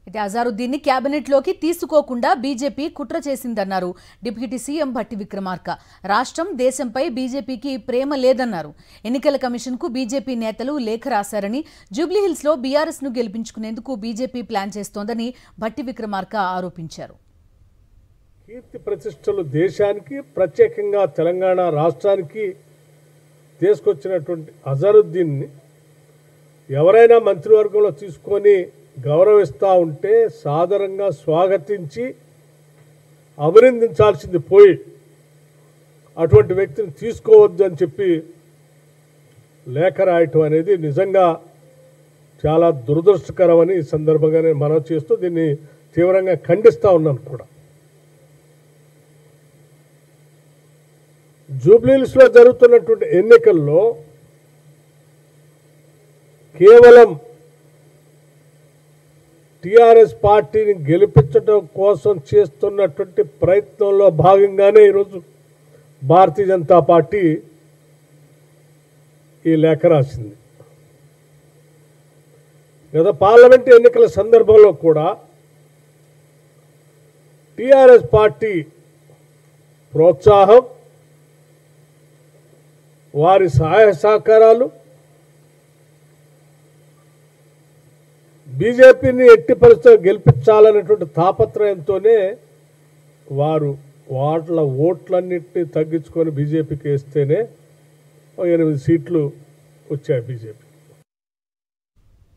అయితే అజారుద్దీన్ని క్యాబినెట్లోకి తీసుకోకుండా బీజేపీ కుట్ర చేసిందన్నారు డిప్యూటీ సీఎం భట్టి విక్రమార్క. రాష్ట్రం దేశంపై బీజేపీకి ప్రేమ లేదన్నారు. ఎన్నికల కమిషన్కు బీజేపీ నేతలు లేఖ రాశారని, జూబ్లీహిల్స్లో బీఆర్ఎస్ను గెలిపించుకునేందుకు బీజేపీ ప్లాన్ చేస్తోందని భట్టి విక్రమార్క ఆరోపించారు. కీర్తి ప్రతిష్టలు దేశానికి, ప్రత్యేకంగా తెలంగాణ రాష్ట్రానికి తీసుకొచ్చినటువంటి అజారుద్దీన్ని ఎవరైనా మంత్రివర్గంలో తీసుకొని గౌరవిస్తూ ఉంటే సాదరంగా స్వాగతించి అభినందించాల్సింది పోయి అటువంటి వ్యక్తిని తీసుకోవద్దు అని చెప్పి లేఖ రాయటం అనేది నిజంగా చాలా దురదృష్టకరమని ఈ సందర్భంగా నేను మనవి చేస్తూ దీన్ని తీవ్రంగా ఖండిస్తూ ఉన్నాను కూడా. జూబ్లీహిల్స్లో జరుగుతున్నటువంటి ఎన్నికల్లో కేవలం టీఆర్ఎస్ పార్టీని గెలిపించడం కోసం చేస్తున్నటువంటి ప్రయత్నంలో భాగంగానే ఈరోజు భారతీయ జనతా పార్టీ ఈ లేఖ రాసింది. గత పార్లమెంటు ఎన్నికల సందర్భంలో కూడా టీఆర్ఎస్ పార్టీ ప్రోత్సాహం, వారి సహాయ సహకారాలు బీజేపీని ఎట్టి పరిస్థితుల్లో గెలిపించాలనేటువంటి తాపత్రయంతోనే వారు వాళ్ళ ఓట్లన్నింటినీ తగ్గించుకొని బీజేపీకి వేస్తేనే 8 సీట్లు వచ్చాయి బీజేపీ.